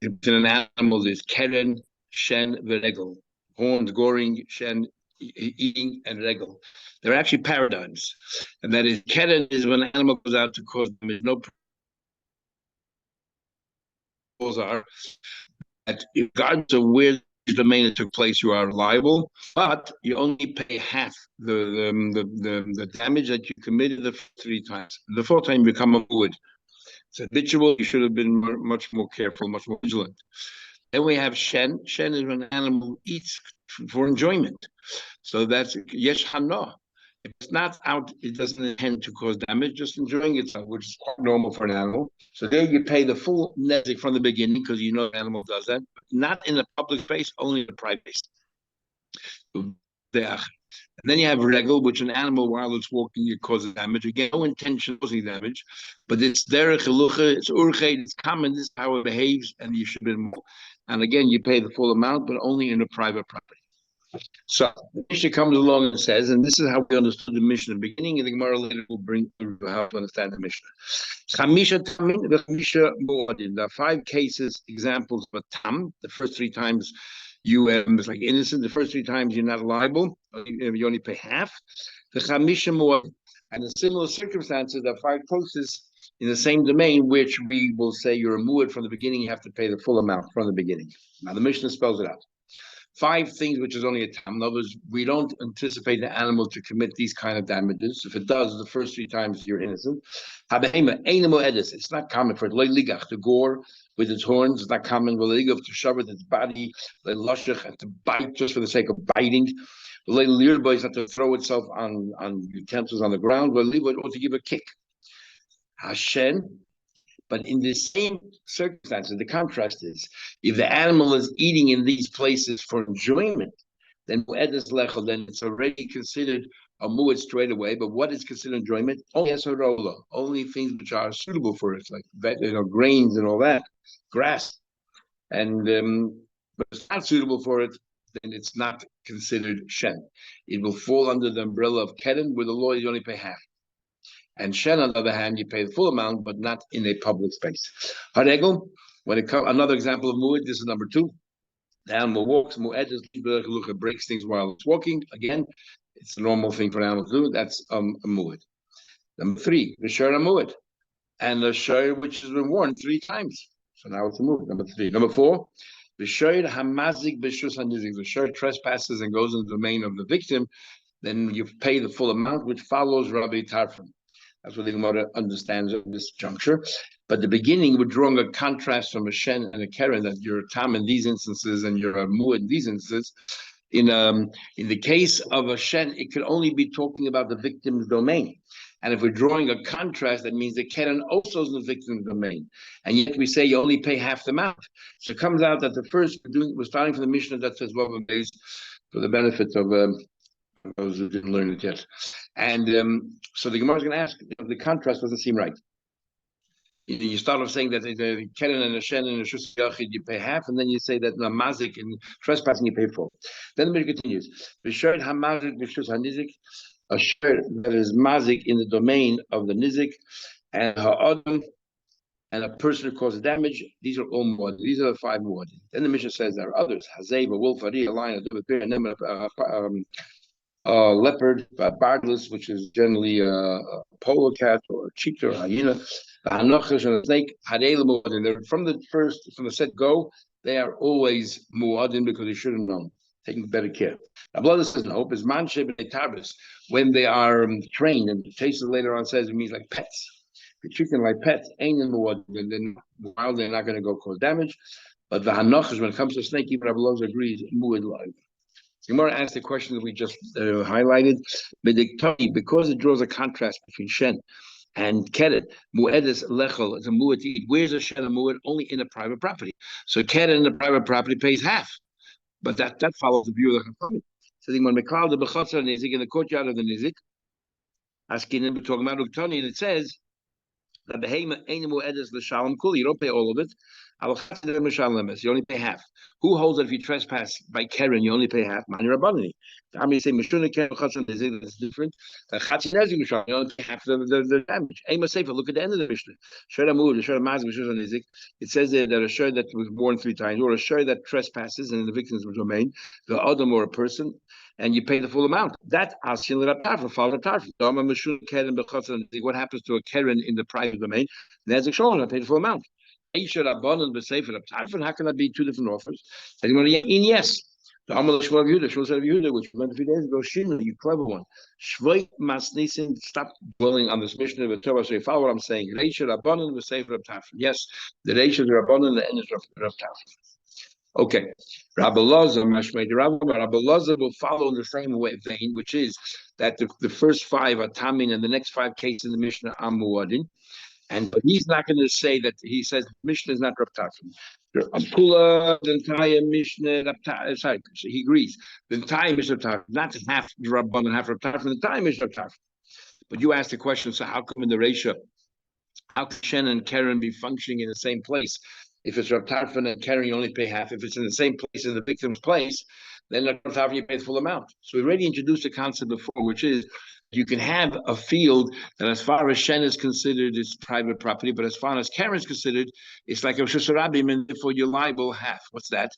In an animal, there's keren, shen, veregel. Horns, goring, shen, eating, and regel. They're actually paradigms. And that is, keren is when an animal goes out to cause damage. No rules are that regardless of where the domain it took place, you are liable, but you only pay half the damage that you committed the 3 times. The 4th time you become a muad. It's habitual. You should have been much more careful, much more vigilant. Then we have shen. Shen is when an animal eats for enjoyment. So that's yesh hana. If it's not out, it doesn't intend to cause damage, just enjoying itself, which is quite normal for an animal. So there you pay the full nezik from the beginning because you know the animal does that. Not in a public space, only in a private space. And then you have regel, which an animal while it's walking it causes damage. Again, no intention of causing damage, but it's derech elucha, it's urche, it's common. This is how it behaves, and you should be more. And again, you pay the full amount, but only in a private property. So the Mishnah comes along and says, and this is how we understood the Mishnah in the beginning, and the Gemara later will bring help to understand the Mishnah. There are 5 cases, examples of a tam. The first 3 times you it's like innocent. The first 3 times you're not liable. You only pay half. The chamisha mu'adin. And in similar circumstances, there are 5 cases in the same domain, which we will say you're a mu'ad from the beginning. You have to pay the full amount from the beginning. Now the Mishnah spells it out. 5 things which is only a tam. In other words, we don't anticipate the animal to commit these kind of damages. If it does, the first 3 times you're innocent. It's not common for it to gore with its horns. It's not common to shove with its body, and to bite just for the sake of biting. Is not to throw itself on utensils on the ground, or to give a kick. Hashen. But in the same circumstances, the contrast is, if the animal is eating in these places for enjoyment, then it's already considered a mu'ad straight away. But what is considered enjoyment? Only things which are suitable for it, like grains and all that, grass. And but it's not suitable for it, then it's not considered shen. It will fall under the umbrella of keren, where the law you only pay half. And shen, on the other hand, you pay the full amount, but not in a public space. Haregel, when it comes, another example of mu'ad, this is number 2. The animal walks, mu'ad breaks things while it's walking. Again, it's a normal thing for an animal to do. That's a mu'ad. Number 3, the share a mu'ad, and the share which has been worn 3 times. So now it's a mu'ad. Number 3. Number 4, the share hamazik b'shus hanizik. The share trespasses and goes in the domain of the victim. Then you pay the full amount, which follows Rabbi Tarfon. That's what the Gemara understands at this juncture. But the beginning, we're drawing a contrast from a shen and a keren, that you're a tam in these instances and you're a mu'ad in these instances. In the case of a shen, it could only be talking about the victim's domain. And if we're drawing a contrast, that means the keren also is in the victim's domain. And yet we say you only pay half the amount. So it comes out that the first, we're starting from the Mishnah that says Bava based for the benefit of those who didn't learn it yet. And so the Gemara is going to ask, the contrast doesn't seem right. You start off saying that the keren and the shen and the shus yachid you pay half, and then you say that the mazik and trespassing you pay full. Then the Mishnah continues. V'shayt hamazik b'shus hanizik, a shirt that is mazik in the domain of the nizik, and ha'adam, and a person who causes damage. These are all mu'ad. These are the 5 mu'ad. Then the Mishnah says there are others: hazeb, a wolf, a lion, a bear, and then leopard, bardless, which is generally a polo cat or a cheetah or a hyena, the hanochash and a snake, from the set go, they are always mu'adin because they should have known, taking better care. Now, blood says no, is mansheb and tarbis, when they are trained, and Chases later on says it means like pets. If you're treating like pets, ain't in mu'adin, then while they're not going to go cause damage. But the hanochash, when it comes to snake, even Rabbi agrees, mu'ad live. Gemara asked the question that we just highlighted, because it draws a contrast between shen and keren. Mu'edis lechel is a mu'ad to eat. Where's a shen and mu'ad? Only in a private property. So keren in the private property pays half, but that follows the view of the Chachamim. So the Gemara the b'chatzar nizik in the courtyard of the nizik. Asking him, talking about uktani, and it says that behema ain't mu'edis l'shalom kuli. You don't pay all of it. You only pay half. Who holds that if you trespass by Karen, you only pay half? Mani Rabbanani. How many say Mishuna Karen Chatzon Nizik? That's different. Chatzi Nezik Mishal, you only pay half the damage. Ema Sefer, look at the end of the Mishnah. Shor Amud, Shor Mazik, Mishuna Nizik. It says there that a shor that was born 3 times, or a shor that trespasses and the victim's domain, the Adam or a person, and you pay the full amount. That Asin Rab Tarfa, Father Tarfa. What happens to a Karen in the private domain? Nezik Shor, I pay the full amount. How can that be 2 different offers? Yes. The Amal Shmuel Yehuda, Shmuel said of Yehuda, which we learned a few days ago, Shinu, you clever one. Shvoi Masnisin, stop dwelling on this mission of the Torah. So you follow what I'm saying. Reisha Rabbanan, the Sefer of Tafel. Yes, the Reisha Rabbanan, the end of Tafel. Okay. Rabbi Loza, Mashmei, Rabbi Loza will follow in the same vein, which is that the first 5 are Tamin and the next 5 cases in the Mishnah are Muadin. But he's not going to say that. He says Mishnah is not Rav Tarfon. The entire Mishnah, sorry, he agrees. The entire Mishnah Rav Tarfon, not half Rabban and half Rav Tarfon. The entire Mishnah Rav Tarfon. But you asked the question, so how come in the ratio, how can Shen and Karen be functioning in the same place? If it's Rav Tarfon and Karen, you only pay half. If it's in the same place as the victim's place, then Rav Tarfon, you pay the full amount. So we already introduced the concept before, which is you can have a field that, as far as Shen is considered, is private property, but as far as Karen is considered, it's like a Shusharabim, and therefore you're liable half. What's that?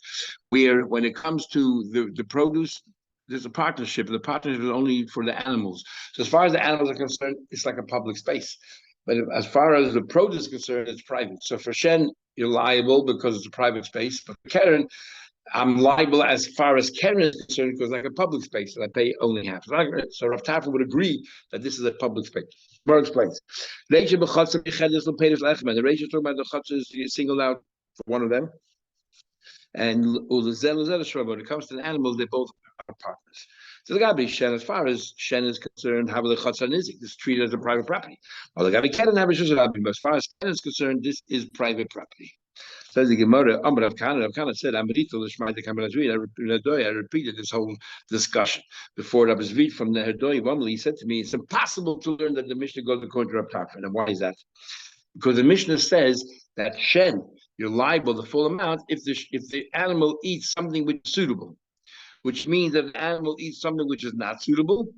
Where when it comes to the produce, there's a partnership. The partnership is only for the animals. So as far as the animals are concerned, it's like a public space. But as far as the produce is concerned, it's private. So for Shen, you're liable because it's a private space. But for Karen, I'm liable as far as Karen is concerned because it's like a public space and I pay only half. So Rav Tarfon would agree that this is a public space. More explains. The Reish is talking about the Chatzos singled out for one of them. And when it comes to the animals, they both are partners. So the Gabi Shen, as far as Shen is concerned, how the Chatzon is this is treated as a private property. Or the Gabi Karen, but as far as Karen is concerned, this is private property. Says the Gemara, Rav Kana said, I repeated this whole discussion before Rabbi Zvid from the Herdoi. He said to me, it's impossible to learn that the Mishnah goes according to Rav Tarfon. And why is that? Because the Mishnah says that Shen, you're liable the full amount if the animal eats something which is suitable, which means that the animal eats something which is not suitable,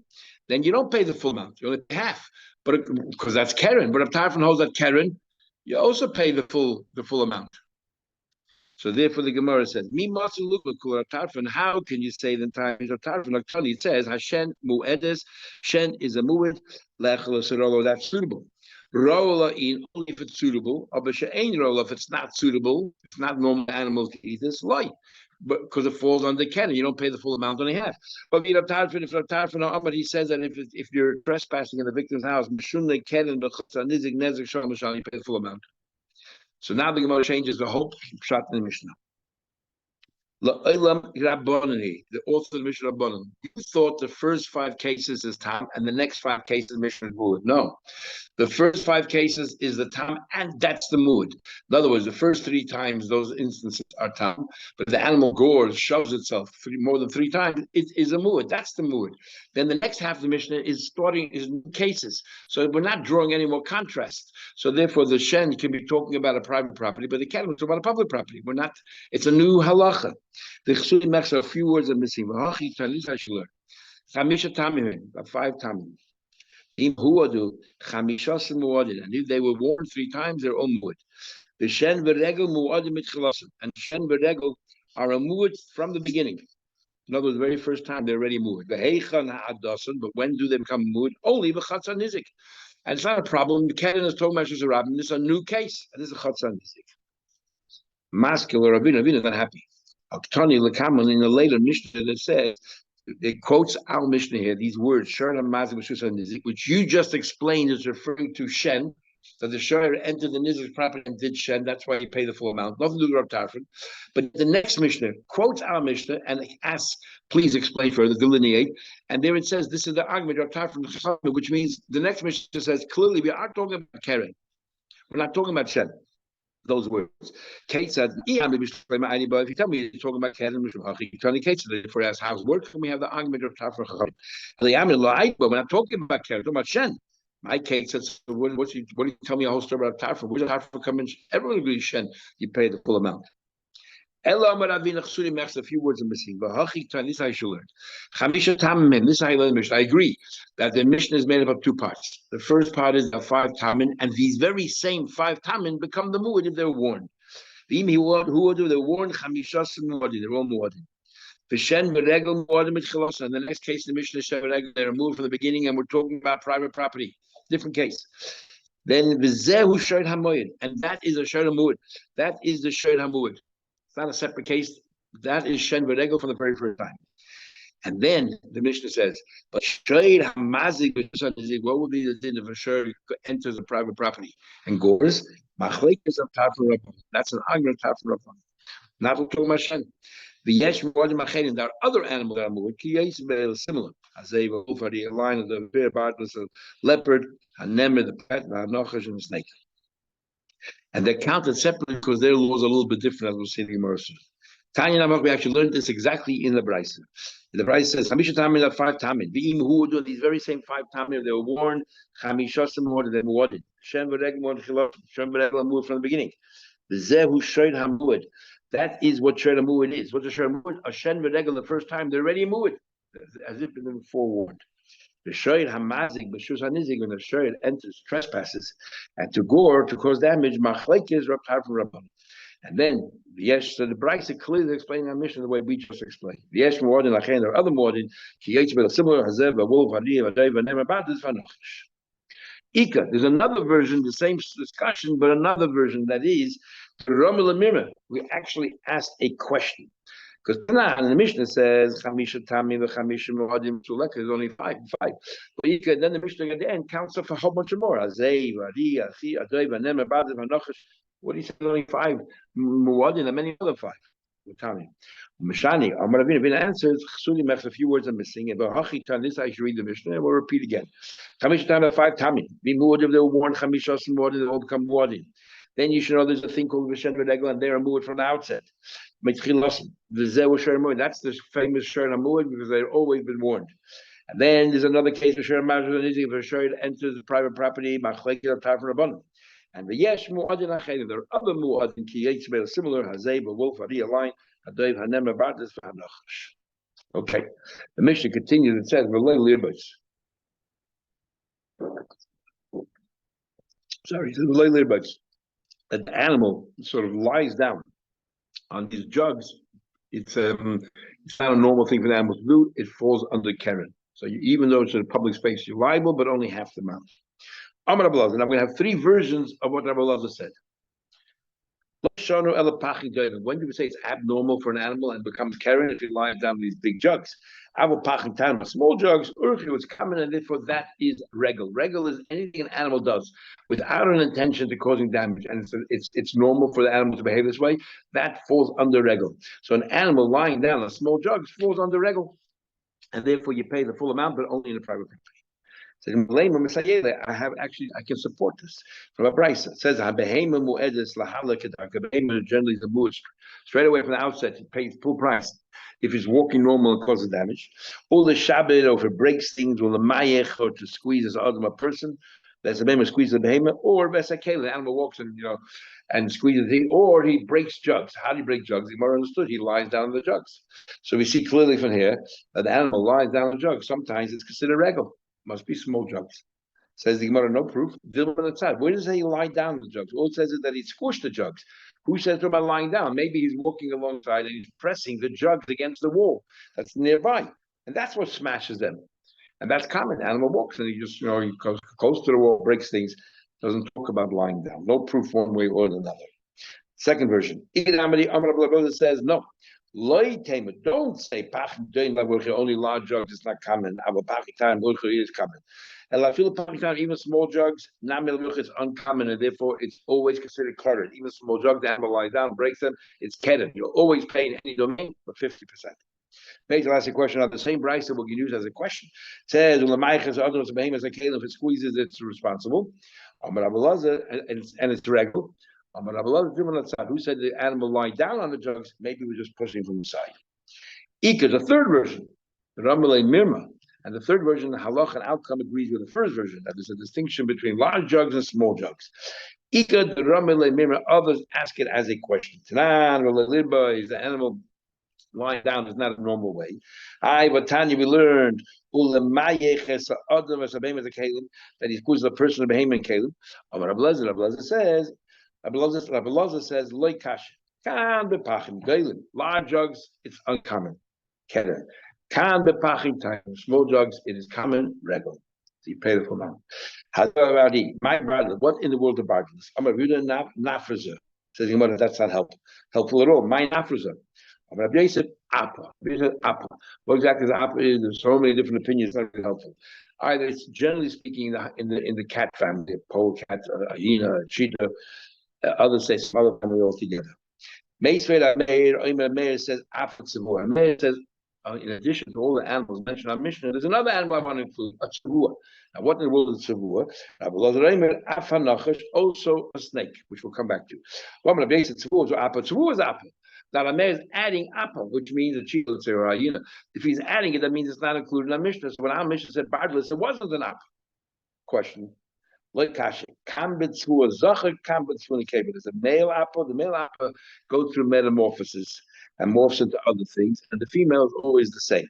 then you don't pay the full amount. You only pay half. But because that's Karen. But if Tarfon holds that Karen, you also pay the full amount. So therefore, the Gemara says, "Mi masu lukul Tarfon." How can you say the entire of Tarfon? Like Tony says, "Hashen muedes." Shen is a mued. Lechel serolo. That's suitable. Rola in only if it's suitable. Abasha ain rola if it's not suitable. It's not normal animals to eat this light, but because it falls under Karen, you don't pay the full amount, only half. But if Tarfon, he says that if you're trespassing in the victim's house, you pay the full amount. So now the Gemara changes the whole shot in the Mishnah. The author of the Mishnah Rabbanon. You thought the first 5 cases is Tam and the next 5 cases Mishnah Muad. No. The first 5 cases is the Tam and that's the Muad. In other words, the first 3 times those instances are Tam, but if the animal gores, shoves itself more than 3 times, it is a Muad. That's the Muad. Then the next half of the Mishnah is new cases. So we're not drawing any more contrast. So therefore the Shen can be talking about a private property, but the Karen is talking about a public property. We're not, it's a new halacha. The Chsudim makes a few words are missing. Chamisha tamim, 5 tamim. And if they were warned 3 times, they're all muad. The shen v'regel muadim mitchilasim, and shen v'regel are a muad from the beginning. In other words, the very first time they're already muad. But when do they become muad? Only b'chatzan nizik. And it's not a problem. The Karen is talking about Shusharabim. This is a new case, and this is a chatzan nizik. Masculine Rabbeinu is not happy. Tani Lekaman in a later Mishnah that says, it quotes our Mishnah here, these words, which you just explained is referring to Shen, that the Shor entered the Nizik's property and did Shen, that's why he paid the full amount, nothing to do with Rav Tarfon. But the next Mishnah quotes our Mishnah and asks, please explain further, delineate, and there it says, this is the argument of Rav Tarfon, which means the next Mishnah says, clearly we are talking about Karen. We're not talking about Shen. Those words. Kate said, if you tell me you're talking about Karen, Kate said, for us, how's work? Can we have the argument of Tafra? We're not talking about Karen, we're talking about Shen. My case says, what do you tell me a whole story about Tarfa? Where's the Tarfa come in? Everyone agrees, Shen, you pay the full amount. A few words are missing. This I should learn. This I learned. I agree that the mission is made up of two parts. The first part is the 5 tamin, and these very same 5 tamin become the muad if they're warned. Who do they warn? Chamishas muadin, they're all muadin. V'shen v'regel muadin mitchilos. And the next case, the mission is shen v'regel, they're removed from the beginning, and we're talking about private property. Different case. Then v'zehu shoyd hamoyed, and that is a shoyd hamuad. That is the shoyd hamuad. It's not a separate case. That is Shen V'regel from the very first time. And then the Mishnah says, but Shoyd HaMazik, what would be the din if a Shoyd enters a private property and gores? Machlekes of Tafel Rabban. That's an argument of Tafel Rabban. Not talking about Shen. The Yesh Muadim Machenin, there are other animals that are moved. Kiyais similar. Azeva, Ufari, a lion of the bear, bartless, a leopard, a nemer, the pet, a nochash, and a snake. And they're counted separately because their laws are a little bit different, as we'll see in the Gemara. Tanya Namak, we actually learned this exactly in the Brisa. The Brisa says, Chamisha Tamin, 5 Tamin. V'im who do these very same 5 Tamin, they were warned, Chamishasim more than muadid. Shem v'regel more chilosh, Shem v'regel moved from the beginning. The Zehu Shoyd HaMuad. That is what Shoyd HaMuad is. What's a Shoyd HaMuad? A Shem v'regel the first time, they're already muad, as if they've been forewarned. The Shoyd HaMazik, B'shus HaNizik, when the Shoyd enters, trespasses, and to gore, to cause damage, Machlekes Rav Tarfon Rabban. And then, yes, so the Brisa clearly explaining our mission the way we just explained. Yes, Muadin, Lachen, there are other Muadin, Kiyetz, but a similar Hazev, a wolf, a deer, a dave, a nemer, about this Vanochish. Ika, there's another version, the same discussion, but another version that is, Romel Mirma, we actually asked a question. Because the Mishnah says Chamisha Tami v'Chamisha Muadim Suleka is only 5. But then the Mishnah at the end counts up a whole bunch of more. Azay, Vari, Achi, Adoi, Vanem, Abadim, Vanochash. What do you say? Only 5 Muadim and many other 5. Tami. Mishani, Amar Avina answers, Chsuli Mechs, a few words are missing. And Bahachi Tan, this I should read the Mishnah, and we'll repeat again. Chamisha Tami, 5 Tami. Be Muadim, they were warned, Chamisha Muadim, they all become Muadim. Then you should know there's a thing called Vishen V'Regel, and they're removed from the outset. That's the famous Shoyd HaMuad because they've always been warned. And then there's another case of Shoyd HaMuad, if a Shoyd enters the private property, and the Yesh Mu'adin Achayim, there are other Mu'adin, Kiyetz, similar, Hazeb, a wolf, a lion, a dove, hanem, a bartis, okay. The Mishnah continues, it says, sorry, it says, that the animal sort of lies down on these jugs. It's not a normal thing for the animal to do. It falls under Karen. So even though it's in a public space, you're liable, but only half the amount. Amar Abelazar. And I'm going to have 3 versions of what Abelazar said. When do we say it's abnormal for an animal and becomes Karen if it lies down in these big jugs? Small jugs, it's common, and therefore that is regel. Regel is anything an animal does without an intention to causing damage, and it's normal for the animal to behave this way. That falls under regel. So an animal lying down on small jugs falls under regel, and therefore you pay the full amount, but only in a private property. So I can support this from a Brisa. It says generally the mood straight away from the outset. He pays full price if he's walking normal and causes damage. All the Shabbat, or if it breaks things, or the mayech, or to squeeze as a person. That's the behemoth squeezes the behemoth, or vesakela, the animal walks and squeezes the thing, or he breaks jugs. How do you break jugs? The more understood, he lies down in the jugs. So we see clearly from here that the animal lies down in the jugs. Sometimes it's considered regal. Must be small jugs. Says the Gemara, no proof. Where does it say he lie down in the jugs? All it says is that he squished the jugs. Who says about lying down? Maybe he's walking alongside and he's pressing the jugs against the wall that's nearby. And that's what smashes them. And that's common. The animal walks and he just, he goes close to the wall, breaks things. Doesn't talk about lying down. No proof one way or another. Second version. Says no. Don't say only large jugs. It's not common. Is common. Even small jugs, is uncommon, and therefore it's always considered keren. Even small jugs, the animal lies down, breaks them, it's keren. You'll always pay in any domain for 50%. Maybe to ask a question of the same Brisa will be used as a question. It says, if it squeezes, it's responsible. And it's regular. Who said the animal lying down on the jugs? Maybe we're just pushing from the side. Ika, the third version, Ramalei Mirma. And the third version, the halach and outcome, agrees with the first version. That there's a distinction between large jugs and small jugs. Others ask it as a question. Is the animal lying down is not a normal way. Tanya, we learned that he's accused the person of behemoth and kalim. Rabbi says, loy kasha. Kan bepachim gailim. Large jugs, it's uncommon. Keder. Kan bepachim time. Small jugs, it is common, regular. So you pay the full amount. My brother, what in the world of bargains? I'm a reader nafraza. Says that's not helpful at all. My nafraza. Rabbi Yosef, Appa. What exactly is Appa? There's so many different opinions. It's not really helpful. Either it's generally speaking in the cat family, pole cat, hyena, cheetah. Others say some other family altogether. Meir says Appa tzavua. Meir says, in addition to all the animals mentioned in our Mishnah, there's another animal I want to include, a tzavua. Now, what in the world is tzavua? Appa nachash, also a snake, which we'll come back to. Rabbi Yosef, tzavua is Appa. Now, the mayor is adding appa, which means a cheetah, let's say, or a hyena. If he's adding it, that means it's not included in our Mishnah. So when our Mishnah said bardless, it wasn't an appa. Question. Like kashi, kambit tzvua zacher, kambit tzvua nekeva. There's a male appa. The male appa goes through metamorphosis and morphs into other things, and the female is always the same.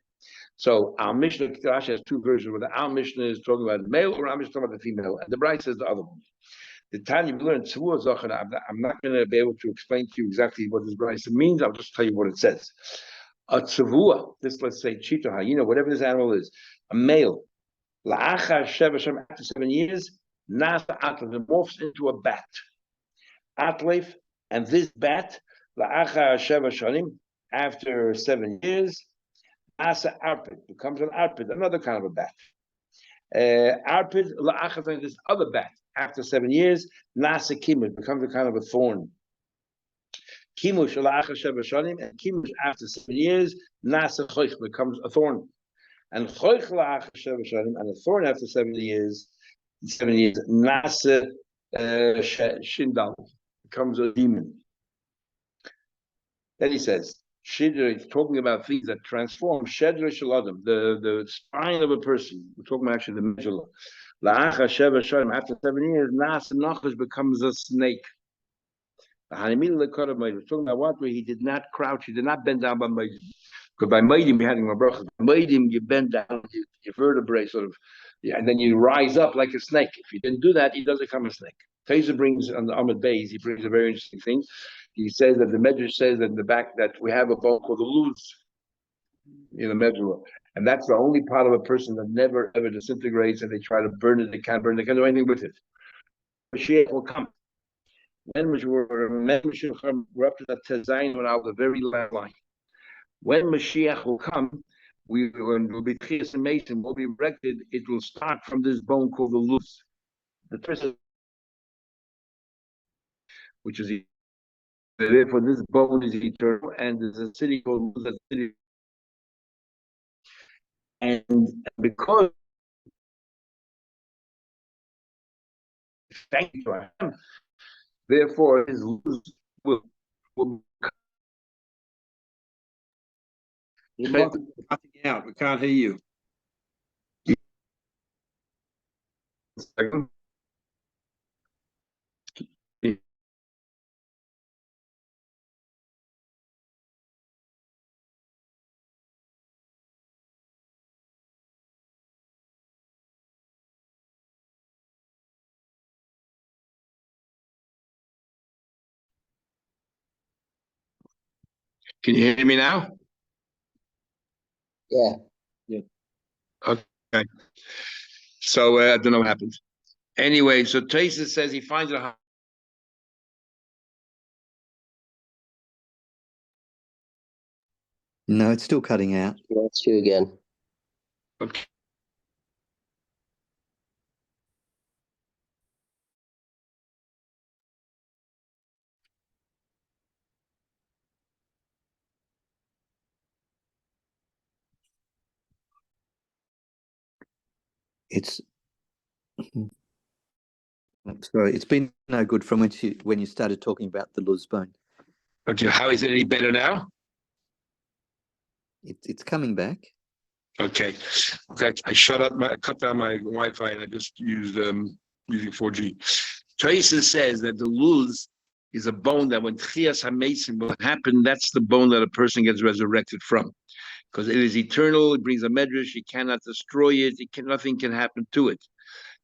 So our Mishnah, Rashi has two versions, whether our Mishnah is talking about the male or our Mishnah is talking about the female, and the Bride says the other one. The Tanya we learned tzavua zacher. I'm not going to be able to explain to you exactly what this brayso means. I'll just tell you what it says. A tzavua, this let's say cheetah, hyena, whatever this animal is, a male, la'achar sheva shem, after 7 years, nasa atlev, it morphs into a bat. Atlev, and this bat, la'achar sheva shanim, after 7 years, nasa arpid, becomes an arpid, another kind of a bat. Arpid la'achar, this other bat. After 7 years, nasa kimush becomes a kind of a thorn. Kimush ala'achar sheva shanim, and kimush after 7 years, nasa choich becomes a thorn. And choich la'achar sheva shanim, and a thorn after 7 years, nasa shindal becomes a demon. Then he says, Shidra, it's talking about things that transform Shedra Shaladam, the spine of a person. We're talking about actually the medulla. After 7 years, Nas Nachash becomes a snake. We're talking about what? Where he did not crouch, he did not bend down by Maidim. Because by Maidim, you're having a bracha. By Maidim, you bend down, your vertebrae sort of, and then you rise up like a snake. If you didn't do that, he does become a snake. Taser brings on the Ahmed Bays, he brings a very interesting thing. He says that the Medrash says that in the back that we have a bone called the luz in the medulla. And that's the only part of a person that never ever disintegrates, and they try to burn it, they can't burn it, they can't do anything with it. Mashiach will come. When Mashiach come, we're up to that Tezayin without the very last line. When Mashiach will come, will be Tchias and Mason, will be erected, it will start from this bone called the luz. The person, which is therefore this bone is eternal, and there's a city called Luz, that city. And because thank you to him, therefore his luz will you're cutting out. We can't hear you. Can you hear me now? Yeah. Okay. So I don't know what happened. Anyway, so Taisa says he finds it. No, it's still cutting out. That's you again. Okay. It's sorry, it's been no good from when you started talking about the luz bone. Okay, how is it any better now? It's coming back. Okay. I cut down my Wi-Fi, and I just used using 4G. Traces says that the luz is a bone that when Tchias HaMesim will happen, that's the bone that a person gets resurrected from. Because it is eternal, it brings a medrash, you cannot destroy it, nothing can happen to it.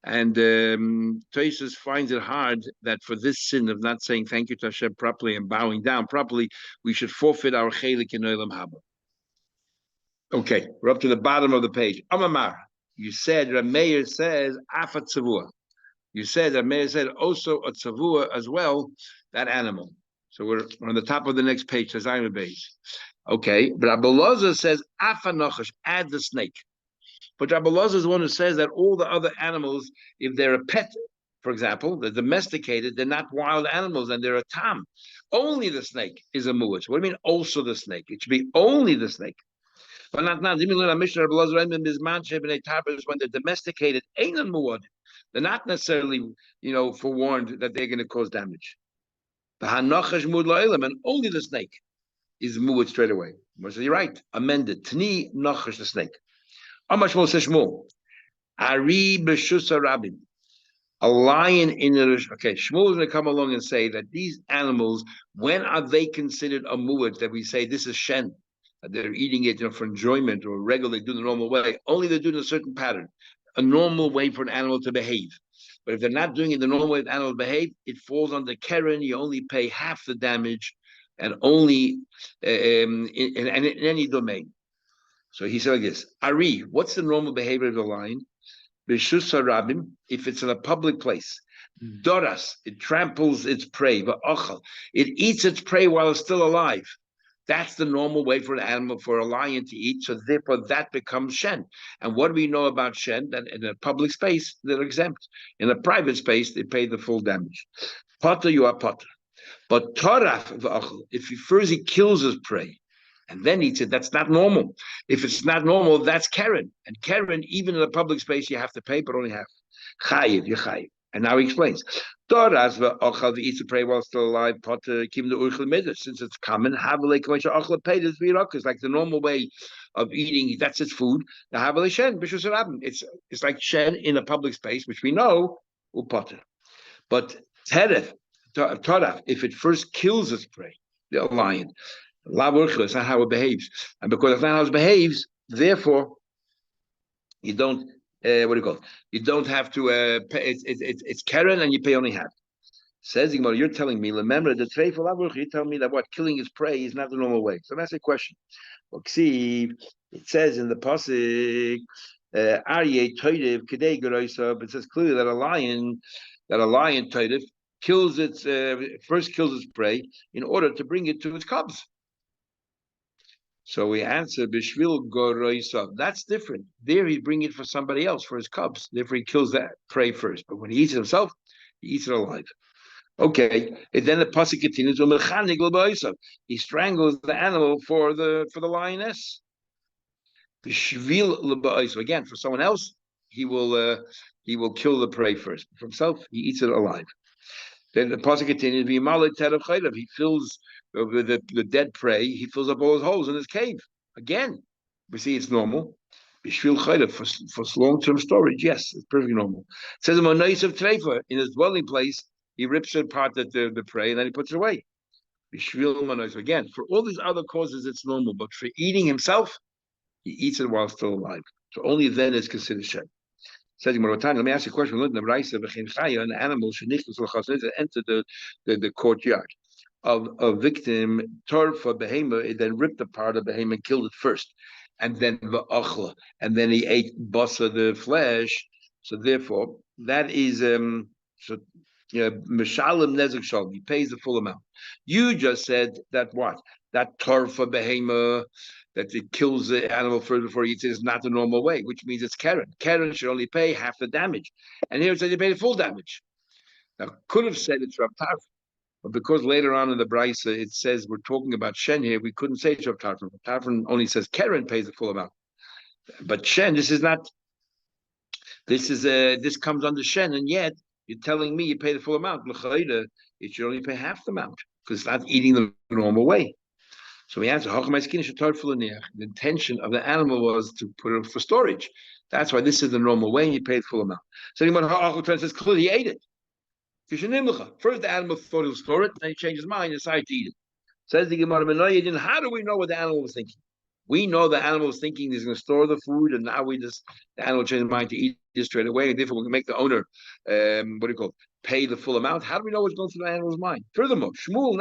And Tosus finds it hard that for this sin of not saying thank you to Hashem properly and bowing down properly, we should forfeit our chelik in Olam Haba. Okay, we're up to the bottom of the page. Amamar, you said, Rameir says, Afat Tzavua. You said, Rameir said, also a Tzavua as well, that animal. So we're on the top of the next page, says I'm a base. Okay, but Abelazar says, Afa Nochash, add the snake. But Rabbi Lazar is the one who says that all the other animals, if they're a pet, for example, they're domesticated, they're not wild animals and they're a tam. Only the snake is a muad. What do you mean also the snake? It should be only the snake. But not now. When they're domesticated, ain't a muad. They're not necessarily, forewarned that they're going to cause damage. The hanachash muad la'ilam, and only the snake is muad straight away. So you're right. Amended. Tni nachash the snake. Amashmol says Shmuel. Ari b'shusa rabim. A lion in the okay. Shmuel is going to come along and say that these animals, when are they considered a muad? That we say this is shen, that they're eating it, for enjoyment or regularly do the normal way. Only they're doing a certain pattern, a normal way for an animal to behave. But if they're not doing it the normal way the animals behave, it falls under Keren. You only pay half the damage, and only in any domain. So he said like this: Ari, what's the normal behavior of the lion? B'shus harabim, if it's in a public place. Doras, it tramples its prey. Va'achal, it eats its prey while it's still alive. That's the normal way for an animal, for a lion to eat. So therefore, that becomes shen. And what do we know about shen? That in a public space, they're exempt. In a private space, they pay the full damage. Potter, you are potter. But toraf v'achal, if he kills his prey, and then eats it, that's not normal. If it's not normal, that's Keren. And Keren, even in a public space, you have to pay, but only half. Chayiv, you chayiv. And now he explains. Doras v'achal eats the prey while still alive. Potter kim the urchel midas. Since it's common, havale k'moshe achal paid is v'irakas, like the normal way of eating. That's its food. The havale shen b'shus harabim. It's like shen in a public space, which we know will potter. But teref, toraf, if it first kills its prey, the lion. It's not how it behaves, and because it's not how it behaves, therefore, you don't. What do you call it? You don't have to pay. It's Karen, and you pay only half. Says Igmar, you're telling me. Remember the treifel. You tell me that what killing his prey is not the normal way. So that's a question. See, it says in the pasuk, Aryeh toidev kedei geroisa. It says clearly that a lion toidev kills its first kills its prey in order to bring it to its cubs. So we answer bishvil goroisa. That's different. There he's bringing it for somebody else, for his cubs. Therefore he kills that prey first. But when he eats it himself, he eats it alive. Okay. And then the pasuk continues. He strangles the animal for the lioness. Bishvil again, for someone else, he will kill the prey first. For himself, he eats it alive. Then the pasuk continues. He fills with the dead prey. He fills up all his holes in his cave. Again, we see it's normal. For long-term storage, yes, it's perfectly normal. It says in his dwelling place, he rips apart the prey and then he puts it away. Again, for all these other causes, it's normal. But for eating himself, he eats it while still alive. So only then is considered shed. Says let me ask you a question. An animal should enter the courtyard of a victim, torfa behema, then ripped apart a behema and killed it first, and then va'achla, and then he ate basa, the flesh. So therefore, that is mishalim nezek shalom. He pays the full amount. You just said that what? That torfa behema, that it kills the animal first before he eats it, is not the normal way, which means it's Karen. Karen should only pay half the damage. And here it says you pay the full damage. Now, could have said it's Rav Tarfon, but because later on in the Brisa it says we're talking about Shen here, we couldn't say it's Rav Tarfon. Rav Tarfon only says Karen pays the full amount. But Shen, this comes under Shen, and yet you're telling me you pay the full amount. It should only pay half the amount, because it's not eating the normal way. So we answer, the intention of the animal was to put it for storage. That's why this is the normal way, and you pay the full amount. So the says clearly he ate it. First, the animal thought he'll store it, then he changed his mind and decided to eat it. Says the Gemara, how do we know what the animal was thinking? We know the animal was thinking he's going to store the food, and now the animal changed his mind to eat it straight away, and therefore we can make the owner, pay the full amount. How do we know what's going through the animal's mind? Furthermore, Shmuel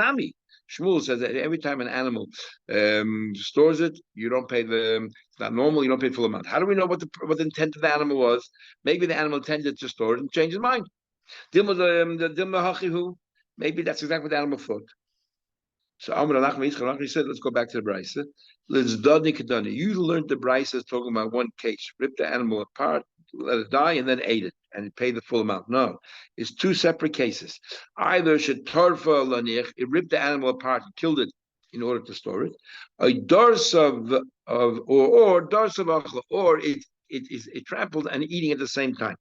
says that every time an animal stores it, you don't pay it's not normal, you don't pay the full amount. How do we know what the intent of the animal was? Maybe the animal intended to store it and change his mind. Maybe that's exactly what the animal thought. So Amr he said, let's go back to the Brisa. You learned the Brisa talking about one case. Rip the animal apart, let it die, and then ate it, and pay the full amount. No, it's two separate cases. Either should torfa lanich, it ripped the animal apart and killed it in order to store it. A dars of dars of achla, or it trampled and eating at the same time.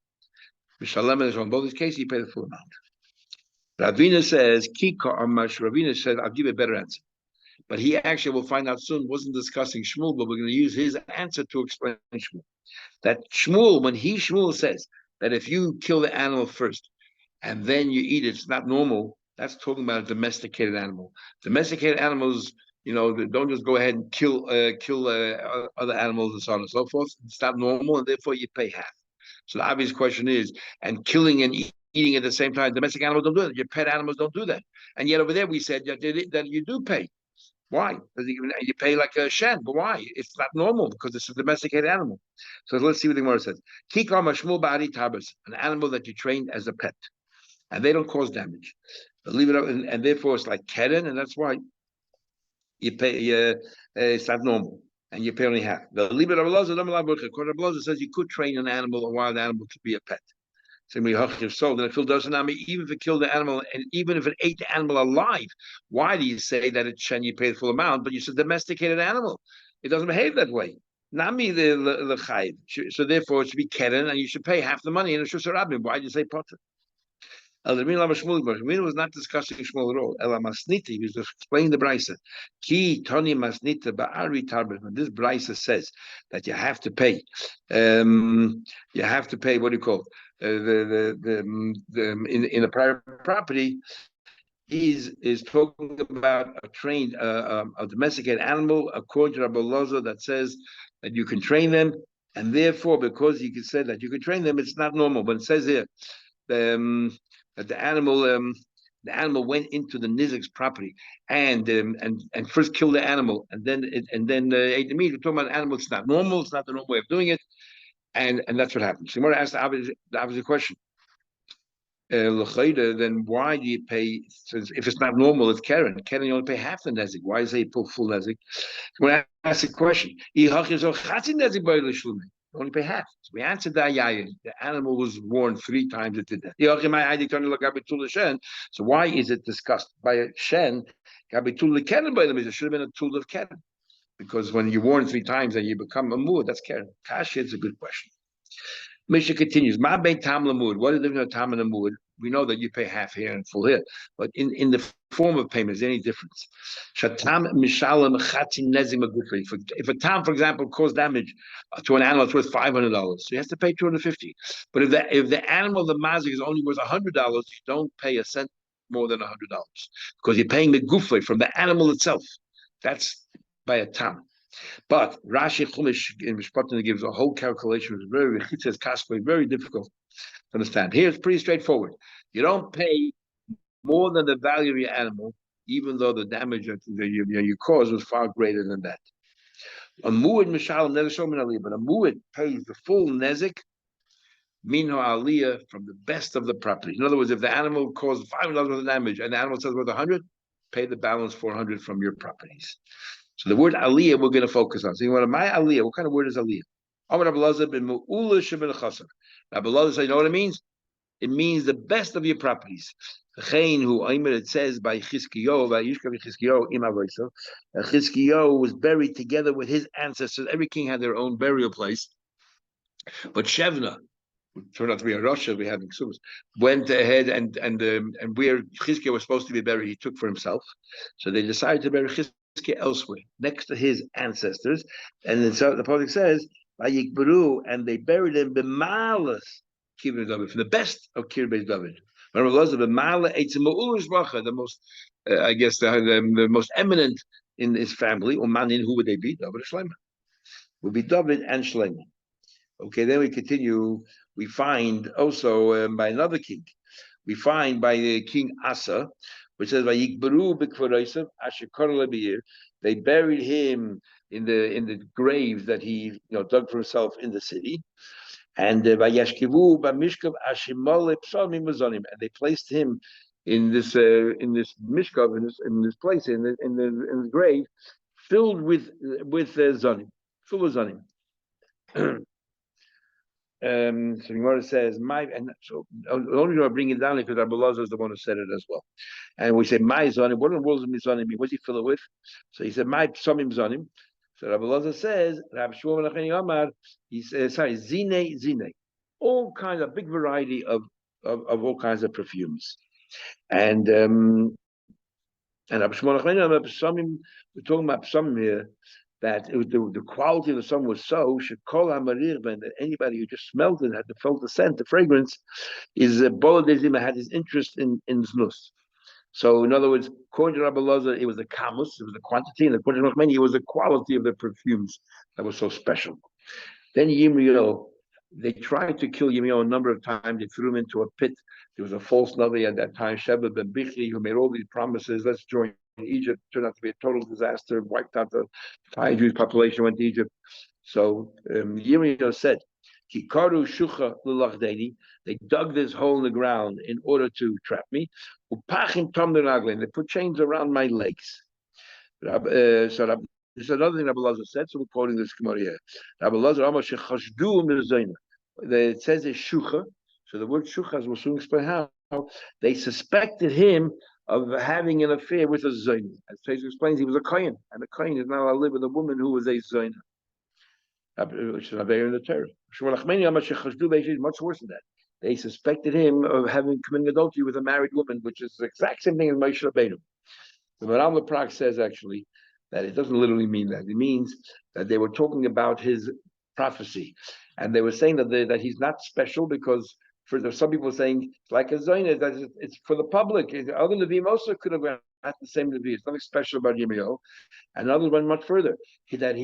Mishalem is on both cases, you pay the full amount. Ravina says, Ravina said, I'll give you a better answer. But he actually, we'll find out soon, wasn't discussing Shmuel, but we're going to use his answer to explain Shmuel. That Shmuel, when Shmuel says that if you kill the animal first and then you eat it, it's not normal. That's talking about a domesticated animal. Domesticated animals, don't just go ahead and kill other animals and so on and so forth. It's not normal, and therefore you pay half. So the obvious question is, and killing and eating at the same time, domestic animals don't do that. Your pet animals don't do that. And yet over there we said that you do pay. Why? Because you pay like a shen, but why? It's not normal because it's a domesticated animal. So let's see what the Gemara says. An animal that you trained as a pet, and they don't cause damage. But leave it up, and therefore it's like keren, and that's why you pay. It's not normal, and you pay only half. The leave it up. Says you could train an animal, a wild animal, to be a pet. So then if it doesn't, even if it killed the animal, and even if it ate the animal alive, why do you say that it's shen, you pay the full amount, but you said domesticated animal? It doesn't behave that way. Nami the chayiv. So therefore it should be keren, and you should pay half the money in a shusar rabim. Why do you say potter? Shmuel was not discussing Shmuel at all. Ela masnita, he was just explaining the brisa. Ki toni masnita ba'ari tarbet. This brisa says that you have to pay. You have to pay. What do you call in a private property? Is talking about a trained, a domesticated animal, according to Rabbi Loza, that says that you can train them, and therefore, because you can say that you can train them, it's not normal. But it says here that the animal went into the nizik's property and first killed the animal and then ate the meat. We're talking about an animal. It's not normal. It's not the normal way of doing it, and that's what happens. So you want to ask the obvious question. Then why do you pay? If it's not normal, it's keren. Keren, you only pay half the nezik. Why is it full nezik? So when I ask the question, only pay half. So we answered that. The animal was worn 3 times. It did that. So why is it discussed by a shen? It should have been a tool of keren, because when you're worn 3 times and you become a mood, that's keren. Kashi is a good question. Mishnah continues. Ma bein tam lamud. What is the difference of tam and lamud? We know that you pay half here and full here, but in the form of payment, is there any difference? Shatam mishalem chatzin nezim agufri. If a tam, for example, caused damage to an animal, it's worth $500, so he has to pay $250. But if the animal, the mazik, is only worth $100, you don't pay a cent more than $100 because you're paying the gufri from the animal itself. That's by a tam. But Rashi Chumash in Mishpatim gives a whole calculation. It says very difficult to understand. Here it's pretty straightforward. You don't pay more than the value of your animal, even though the damage that you caused was far greater than that. A mu'id mishalem nezek min aliyah, but a mu'id pays the full nezek minho aliyah from the best of the property. In other words, if the animal caused $500 worth of damage and the animal says worth 100, pay the balance 400 from your properties. So the word aliyah we're going to focus on. So you want my aliyah? What kind of word is aliyah? Rabbi Lazar ben Mu'ula sheben chasar. Rabbi Lazar said, you know what it means? It means the best of your properties. It says by Chizkiyo, by Yishkav Chizkiyo, Chizkiyo was buried together with his ancestors. Every king had their own burial place. But Shevna, who turned out to be a Russia, we have in Ksubas, went ahead and where Chizkiyo was supposed to be buried, he took for himself. So they decided to bury Chizkiyo elsewhere, next to his ancestors. And then so the Pasuk says, Vayikberu, and they buried him b'malas Kibbutz David, for the best of Kibbutz David. The most, I guess, the most eminent in his family, Umanin, who would they be? David and Shlomo. Would be David and Shlomo. Okay, then we continue. We find also by another king. We find by King Asa, which says Vayikberu b'kvarosav asher korah le'beir. They buried him in the graves that he dug for himself in the city. And Vayashkivu b'mishkav asher mole psalmim mazonim, and they placed him in this mishkav, in this place in the grave filled with zonim, full of zonim. So Gemara says, so the only reason I bring it down is because Rabbi Lazar is the one who said it as well. And we say, my zonim, what in the world does mizonim mean? What does he fill it with? So he said, my psalmim zonim. So Rabbi Lazar says, Rabbi Shmuel Menacheni Amar, he says, sorry, zine, all kinds of big variety of all kinds of perfumes. And Rabbi Shmuel Menacheni Amar, psalmim, we're talking about psalmim here, that it was the quality of the sun was so shekol hamarir ben, that anybody who just smelled it, had felt the scent, the fragrance, is boladezima, had his interest in znus. So in other words, according to Rabbi Lazar, it was the kamus, it was the quantity, and according to Nachmani, it was the quality of the perfumes that was so special. Then Yirmiyahu, they tried to kill Yirmiyahu a number of times. They threw him into a pit. There was a false navi at that time, Sheba ben Bichri, who made all these promises. Let's join Egypt. Turned out to be a total disaster. Wiped out the entire Jewish population. Went to Egypt. So Yirmiyahu said, "Kikaru shucha l'lachdeni." They dug this hole in the ground in order to trap me. Upachim tom deraglim. They put chains around my legs. This is another thing Rabbi Lazar said, so we're quoting this Gemara here. Rabbi Lazar, it says it's shucha, so the word shucha, as we'll soon explain how, they suspected him of having an affair with a zayna. As Taisa explains, he was a kohen, and a kohen is not allowed to live with a woman who was a zayna, which is not there in the Torah. Much worse than that. They suspected him of having committed adultery with a married woman, which is the exact same thing as Moshe Rabbeinu. The Maram Leprak says actually that it doesn't literally mean that. It means that they were talking about his prophecy, and they were saying that he's not special because some people saying it's like a Zaina, that it's for the public. Other Nevi'im also could have had the same Nevi. It's nothing special about Yirmiyahu. And others went much further. That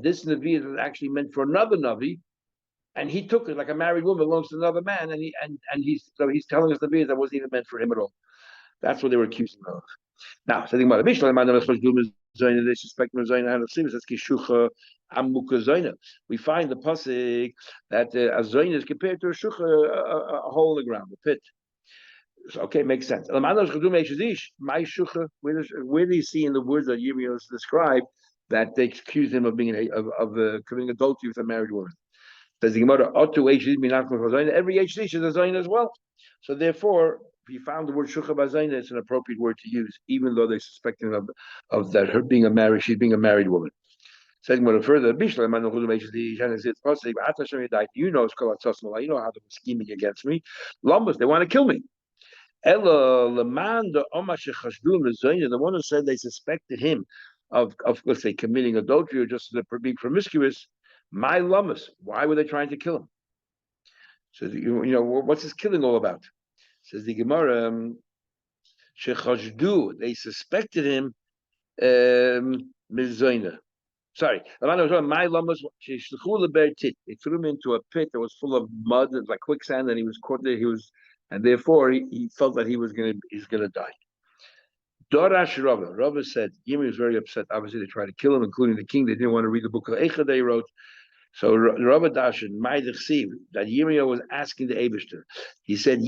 this Nevi is actually meant for another Navi, and he took it like a married woman belongs to another man, and he's telling us Nevi that wasn't even meant for him at all. That's what they were accusing him of. Now, something about a Mishnah, they suspect Zaina had a sin. That's Kishucha Amuka Zaina. We find the pasuk that a Zaina is compared to a Shucha, a hole in the ground, a pit. So, okay, makes sense. My Shucha, where do you see in the words that Yirmiyahu described that they accuse him of being committing adultery with a married woman? Says the Gemara, every HDish is a Zaina as well. So therefore, if you found the word shucha b'zayna, it's an appropriate word to use, even though they suspect him of that she's being a married woman. Saying more further, you know how they were scheming against me. Lumbus, they want to kill me. The one who said they suspected him of let's say committing adultery or just being promiscuous. My lumbus, why were they trying to kill him? So what's this killing all about? Says the Gemara, they suspected him, Mizoina. Sorry, my lamas, they threw him into a pit that was full of mud, like quicksand, and he was caught there. And therefore he felt that he's gonna die. Dorash Rava said, Yirmiyahu was very upset. Obviously, they tried to kill him, including the king. They didn't want to read the book of Eicha they wrote. So Rava Dashan, that Yirmiyahu was asking the Eibishter. He said,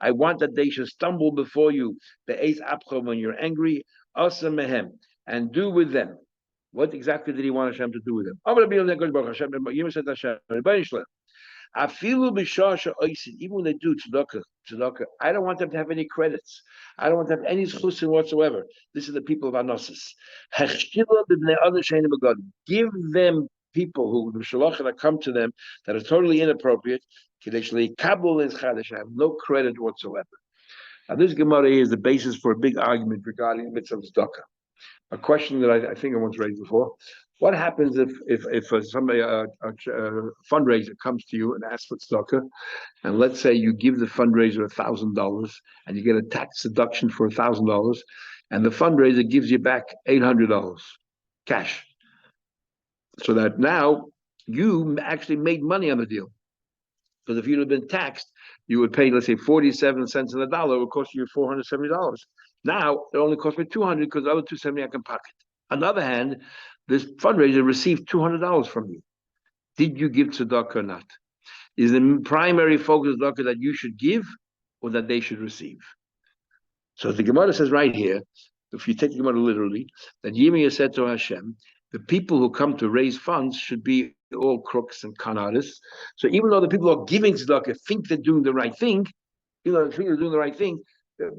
I want that they should stumble before you, when you're angry, and do with them. What exactly did he want Hashem to do with them? Yirmiyahu said to Hashem, even when they do tzedakah, I don't want them to have any credits. I don't want them to have any chusin whatsoever. This is the people of Anosis. Give them people who the shalach that come to them that are totally inappropriate. Have no credit whatsoever. Now this Gemara is the basis for a big argument regarding the mitzvah of tzedakah. a question that I think I once raised before. What happens if somebody a fundraiser comes to you and asks for tzedakah, and let's say you give the fundraiser $1,000 and you get a tax deduction for $1,000, and the fundraiser gives you back $800 cash, so that now you actually made money on the deal. Because if you'd have been taxed, you would pay, let's say, 47 cents on the dollar. It would cost you $470. Now it only costs me $200 because the other $270 I can pocket. On the other hand, this fundraiser received $200 from you. Did you give tzedakah or not? Is the primary focus of tzedakah that you should give or that they should receive? So the Gemara says right here, if you take the Gemara literally, that Yirmiyah said to Hashem, the people who come to raise funds should be all crooks and con artists. So even though the people who are giving tzedakah think they're doing the right thing, they think they're doing the right thing,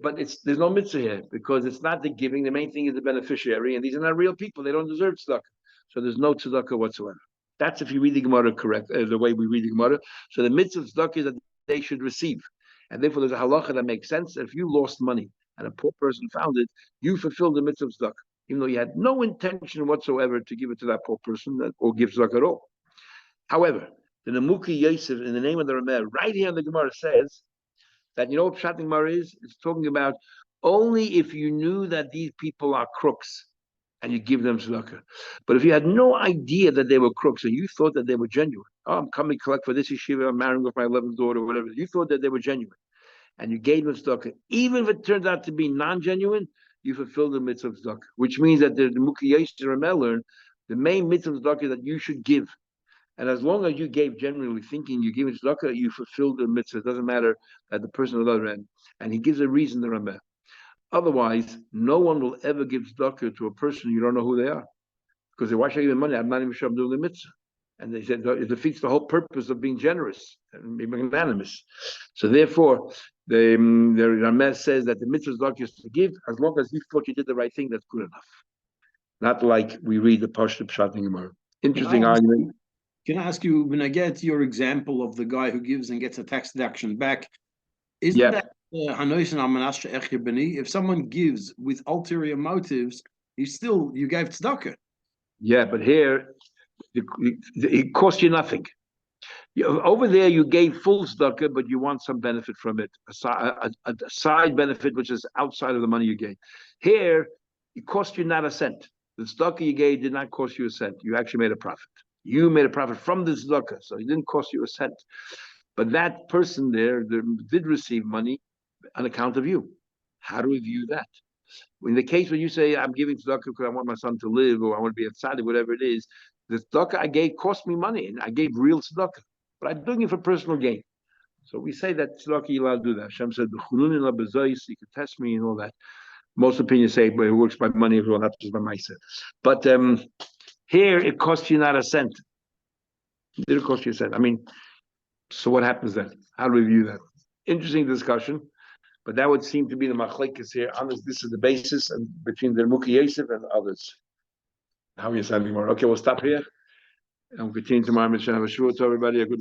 but there's no mitzvah here because it's not the giving. The main thing is the beneficiary, and these are not real people. They don't deserve tzedakah. So there's no tzedakah whatsoever. That's if you read the Gemara correct, the way we read the Gemara. So the mitzvah of tzedakah is that they should receive. And therefore there's a halacha that makes sense. If you lost money and a poor person found it, you fulfilled the mitzvah of tzedakah, even though you had no intention whatsoever to give it to that poor person or give tzedakah at all. However, the Nemuki Yosef, in the name of the Rameh, right here in the Gemara says that, what Pshat Gemara is? It's talking about only if you knew that these people are crooks and you give them tzedakah. But if you had no idea that they were crooks and you thought that they were genuine, I'm coming to collect for this yeshiva, I'm marrying with my 11th daughter, or whatever, you thought that they were genuine, and you gave them tzedakah, even if it turned out to be non-genuine, you fulfilled the mitzvah of tzedakah, which means that the Nemuki Yosef Rameh learned the main mitzvah of tzedakah that you should give. And as long as you gave genuinely thinking you give it tzedakah, you fulfilled the mitzvah. It doesn't matter that the person on the other end. And he gives a reason, the Rameh. Otherwise, no one will ever give tzedakah to a person you don't know who they are. Because why should I give them money? I'm not even sure I'm doing the mitzvah. And they said it defeats the whole purpose of being generous and being magnanimous. So therefore, the Rameh says that the mitzvah tzedakah is to give as long as you thought you did the right thing. That's good enough. Not like we read the Pashut Pshat in Gemara. Interesting argument. Can I ask you, when I get your example of the guy who gives and gets a tax deduction back, isn't that Hanois and Amanasha Echya Beni? If someone gives with ulterior motives, you gave tzedakah. Yeah, but here, it cost you nothing. Over there, you gave full tzedakah, but you want some benefit from it, a side benefit which is outside of the money you gave. Here, it cost you not a cent. The tzedakah you gave did not cost you a cent. You actually made a profit. You made a profit from the tzedakah, so it didn't cost you a cent. But that person there did receive money on account of you. How do we view that? In the case where you say, I'm giving tzedakah because I want my son to live, or I want to be a tzaddik, whatever it is, the tzedakah I gave cost me money, and I gave real tzedakah. But I'm doing it for personal gain. So we say that tzedakah you're allowed to do that. Hashem said, you can test me and all that. Most opinions say, but it works by money as well, not just by myself. But here, it costs you not a cent. It didn't cost you a cent. I mean, so what happens then? How do we view that? Interesting discussion, but that would seem to be the machlekes here. This is the basis and between the Nemuki Yosef and others. How are you sounding more? Okay, we'll stop here and we'll continue tomorrow. Have a shuvah to everybody. A good